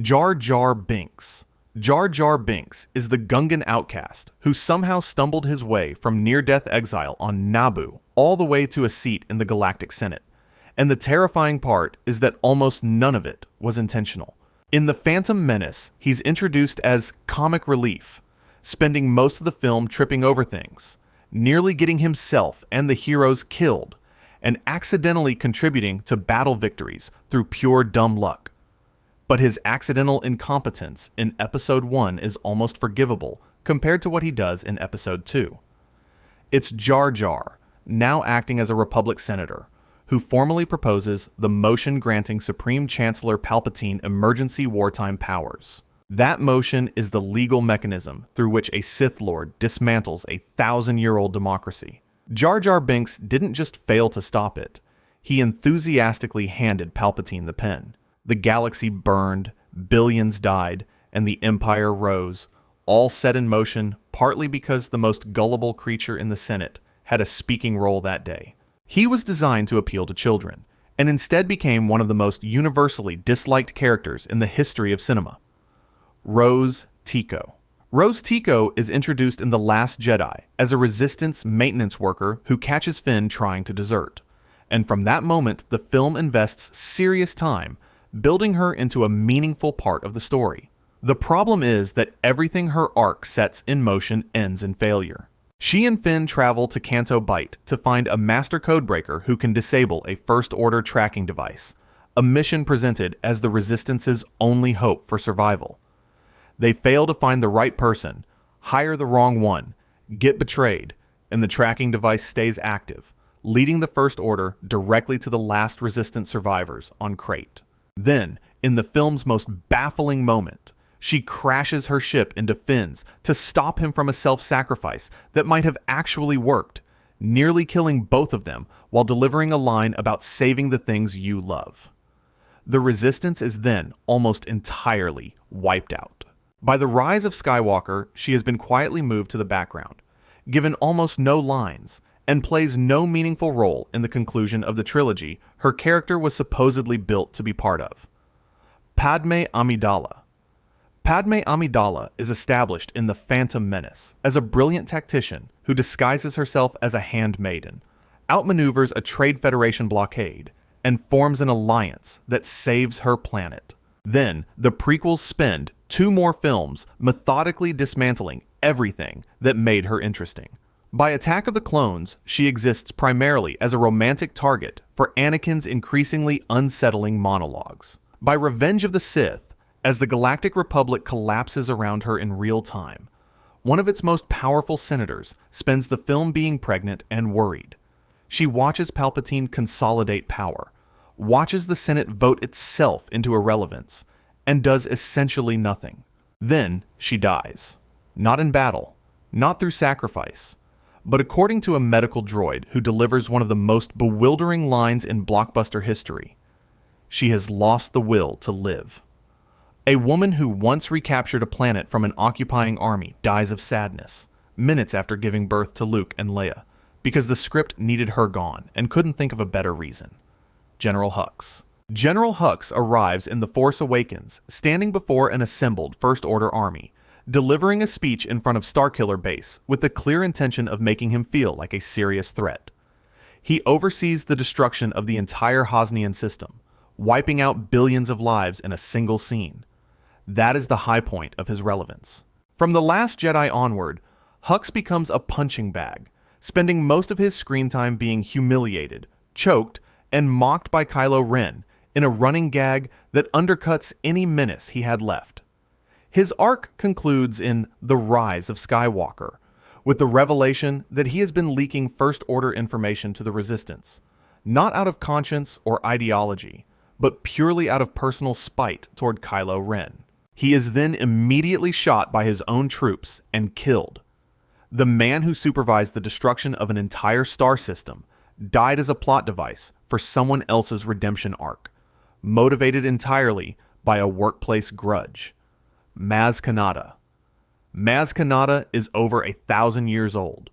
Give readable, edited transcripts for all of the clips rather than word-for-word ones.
Jar Binks. Jar Binks is the Gungan outcast who somehow stumbled his way from near-death exile on Naboo all the way to a seat in the Galactic Senate. And the terrifying part is that almost none of it was intentional. In the Phantom Menace, he's introduced as comic relief, spending most of the film tripping over things, nearly getting himself and the heroes killed, and accidentally contributing to battle victories through pure dumb luck. But his accidental incompetence in Episode 1 is almost forgivable compared to what he does in Episode 2. It's Jar, now acting as a Republic senator, who formally proposes the motion granting Supreme Chancellor Palpatine emergency wartime powers. That motion is the legal mechanism through which a Sith Lord dismantles a 1,000-year-old democracy. Jar Binks didn't just fail to stop it, he enthusiastically handed Palpatine the pen. The galaxy burned, billions died, and the Empire rose, all set in motion partly because the most gullible creature in the Senate had a speaking role that day. He was designed to appeal to children, and instead became one of the most universally disliked characters in the history of cinema. Tiko. Tiko is introduced in The Last Jedi as a Resistance maintenance worker who catches Finn trying to desert, and from that moment the film invests serious time building her into a meaningful part of the story. The problem is that everything her arc sets in motion ends in failure. She and Finn travel to Canto Bight to find a master codebreaker who can disable a First-Order tracking device, a mission presented as the Resistance's only hope for survival. They fail to find the right person, hire the wrong one, get betrayed, and the tracking device stays active, leading the First Order directly to the last Resistance survivors on Crate. Then, in the film's most baffling moment, she crashes her ship into Finn's to stop him from a self-sacrifice that might have actually worked, nearly killing both of them while delivering a line about saving the things you love. The Resistance is then almost entirely wiped out. By the rise of Skywalker, she has been quietly moved to the background, given almost no lines, and plays no meaningful role in the conclusion of the trilogy her character was supposedly built to be part of. Padmé Amidala. Padmé Amidala is established in The Phantom Menace as a brilliant tactician who disguises herself as a handmaiden, outmaneuvers a Trade Federation blockade, and forms an alliance that saves her planet. Then, the prequels spend 2 more films methodically dismantling everything that made her interesting. By Attack of the Clones, she exists primarily as a romantic target for Anakin's increasingly unsettling monologues. By Revenge of the Sith, as the Galactic Republic collapses around her in real time, one of its most powerful senators spends the film being pregnant and worried. She watches Palpatine consolidate power, watches the Senate vote itself into irrelevance, and does essentially nothing. Then she dies. Not in battle, not through sacrifice, but according to a medical droid who delivers one of the most bewildering lines in blockbuster history, she has lost the will to live. A woman who once recaptured a planet from an occupying army dies of sadness, minutes after giving birth to Luke and Leia, because the script needed her gone and couldn't think of a better reason. General Hux. General Hux arrives in The Force Awakens, standing before an assembled First Order army, delivering a speech in front of Starkiller Base with the clear intention of making him feel like a serious threat. He oversees the destruction of the entire Hosnian system, wiping out billions of lives in a single scene. That is the high point of his relevance. From The Last Jedi onward, Hux becomes a punching bag, spending most of his screen time being humiliated, choked, and mocked by Kylo Ren in a running gag that undercuts any menace he had left. His arc concludes in The Rise of Skywalker, with the revelation that he has been leaking First Order information to the Resistance, not out of conscience or ideology, but purely out of personal spite toward Kylo Ren. He is then immediately shot by his own troops and killed. The man who supervised the destruction of an entire star system died as a plot device for someone else's redemption arc, motivated entirely by a workplace grudge. Maz Kanata. Maz Kanata is over 1,000 years old,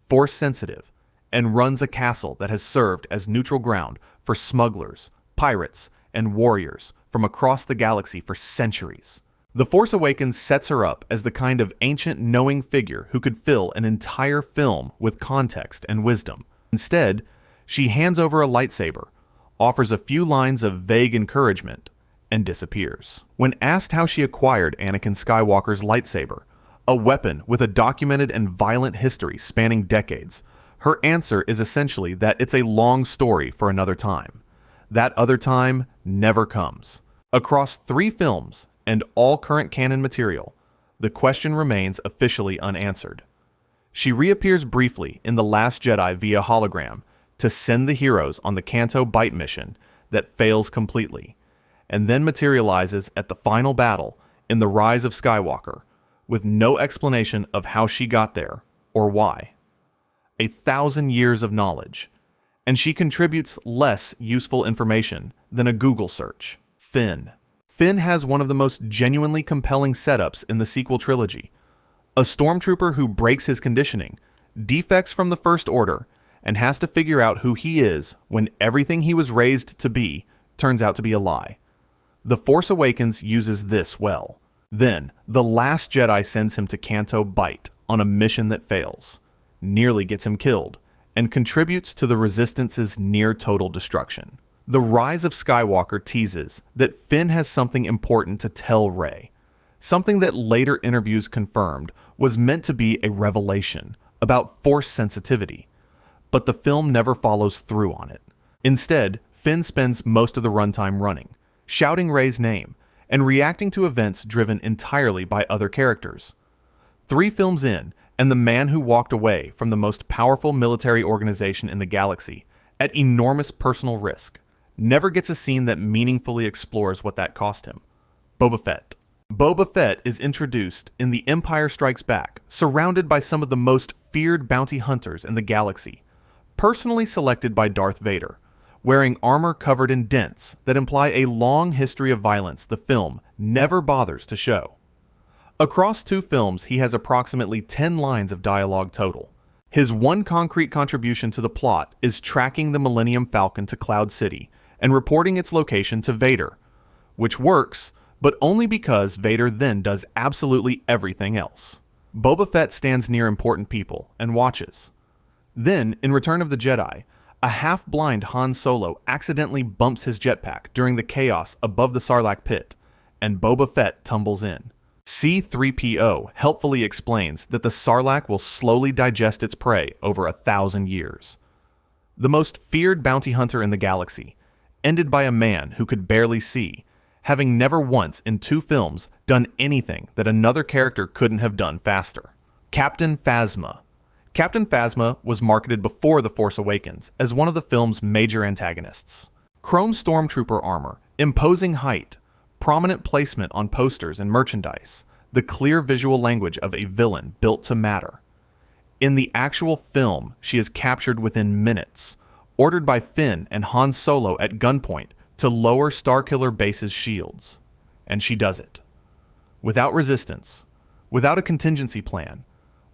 Force-sensitive, and runs a castle that has served as neutral ground for smugglers, pirates, and warriors from across the galaxy for centuries. The Force Awakens sets her up as the kind of ancient knowing figure who could fill an entire film with context and wisdom. Instead, she hands over a lightsaber, offers a few lines of vague encouragement, and disappears. When asked how she acquired Anakin Skywalker's lightsaber, a weapon with a documented and violent history spanning decades, her answer is essentially that it's a long story for another time. That other time never comes. Across 3 films and all current canon material, the question remains officially unanswered. She reappears briefly in The Last Jedi via hologram to send the heroes on the Canto Bight mission that fails completely, and then materializes at the final battle in The Rise of Skywalker, with no explanation of how she got there or why. 1,000 years of knowledge, and she contributes less useful information than a Google search. Finn. Finn has one of the most genuinely compelling setups in the sequel trilogy. A stormtrooper who breaks his conditioning, defects from the First Order, and has to figure out who he is when everything he was raised to be turns out to be a lie. The Force Awakens uses this well. Then, The Last Jedi sends him to Canto Bight on a mission that fails, nearly gets him killed, and contributes to the Resistance's near-total destruction. The Rise of Skywalker teases that Finn has something important to tell Rey, something that later interviews confirmed was meant to be a revelation about Force sensitivity, but the film never follows through on it. Instead, Finn spends most of the runtime running, shouting Rey's name, and reacting to events driven entirely by other characters. 3 films in, and the man who walked away from the most powerful military organization in the galaxy, at enormous personal risk, never gets a scene that meaningfully explores what that cost him. Boba Fett. Boba Fett is introduced in The Empire Strikes Back, surrounded by some of the most feared bounty hunters in the galaxy, personally selected by Darth Vader, wearing armor covered in dents that imply a long history of violence the film never bothers to show. Across 2 films, he has approximately 10 lines of dialogue total. His one concrete contribution to the plot is tracking the Millennium Falcon to Cloud City and reporting its location to Vader, which works, but only because Vader then does absolutely everything else. Boba Fett stands near important people and watches. Then, in Return of the Jedi, a half-blind Han Solo accidentally bumps his jetpack during the chaos above the Sarlacc pit, and Boba Fett tumbles in. C-3PO helpfully explains that the Sarlacc will slowly digest its prey over 1,000 years. The most feared bounty hunter in the galaxy, ended by a man who could barely see, having never once in 2 films done anything that another character couldn't have done faster. Captain Phasma. Captain Phasma was marketed before The Force Awakens as one of the film's major antagonists. Chrome stormtrooper armor, imposing height, prominent placement on posters and merchandise, the clear visual language of a villain built to matter. In the actual film, she is captured within minutes, ordered by Finn and Han Solo at gunpoint to lower Starkiller Base's shields. And she does it. Without resistance, without a contingency plan,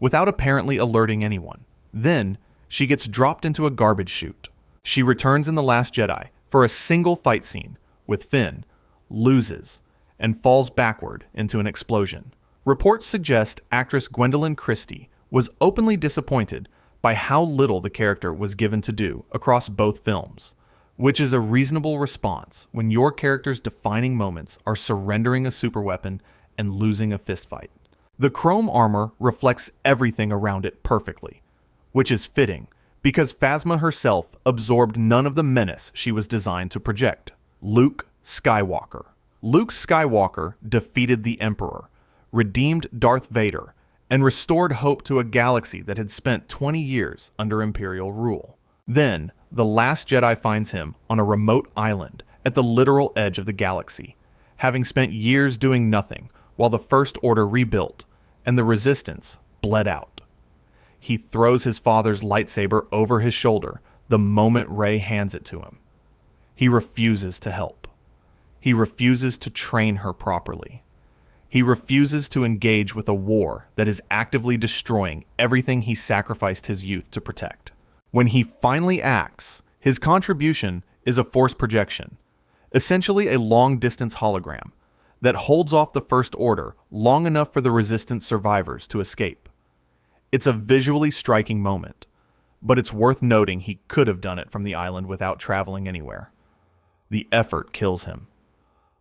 without apparently alerting anyone. Then, she gets dropped into a garbage chute. She returns in The Last Jedi for a single fight scene with Finn, loses, and falls backward into an explosion. Reports suggest actress Gwendolyn Christie was openly disappointed by how little the character was given to do across both films, which is a reasonable response when your character's defining moments are surrendering a superweapon and losing a fistfight. The chrome armor reflects everything around it perfectly, which is fitting because Phasma herself absorbed none of the menace she was designed to project. Luke Skywalker. Luke Skywalker defeated the Emperor, redeemed Darth Vader, and restored hope to a galaxy that had spent 20 years under Imperial rule. Then, The Last Jedi finds him on a remote island at the literal edge of the galaxy, having spent years doing nothing while the First Order rebuilt and the Resistance bled out. He throws his father's lightsaber over his shoulder the moment Rey hands it to him. He refuses to help. He refuses to train her properly. He refuses to engage with a war that is actively destroying everything he sacrificed his youth to protect. When he finally acts, his contribution is a force projection, essentially a long-distance hologram that holds off the First Order long enough for the Resistance survivors to escape. It's a visually striking moment, but it's worth noting he could have done it from the island without traveling anywhere. The effort kills him.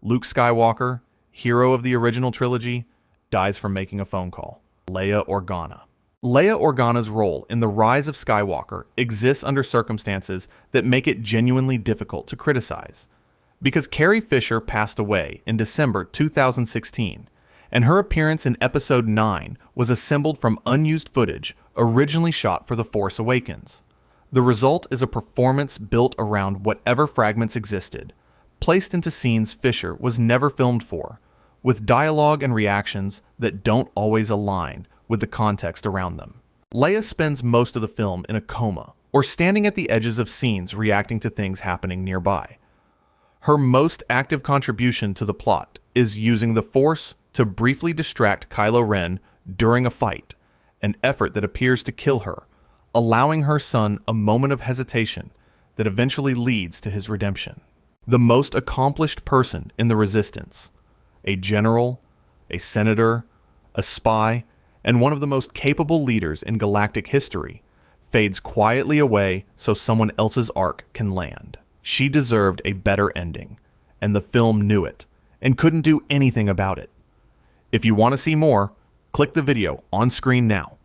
Luke Skywalker, hero of the original trilogy, dies from making a phone call. Leia Organa. Leia Organa's role in the rise of Skywalker exists under circumstances that make it genuinely difficult to criticize. Because Carrie Fisher passed away in December 2016, and her appearance in Episode 9 was assembled from unused footage originally shot for The Force Awakens. The result is a performance built around whatever fragments existed, placed into scenes Fisher was never filmed for, with dialogue and reactions that don't always align with the context around them. Leia spends most of the film in a coma, or standing at the edges of scenes reacting to things happening nearby. Her most active contribution to the plot is using the Force to briefly distract Kylo Ren during a fight, an effort that appears to kill her, allowing her son a moment of hesitation that eventually leads to his redemption. The most accomplished person in the Resistance, a general, a senator, a spy, and one of the most capable leaders in galactic history, fades quietly away so someone else's arc can land. She deserved a better ending, and the film knew it, and couldn't do anything about it. If you want to see more, click the video on screen now.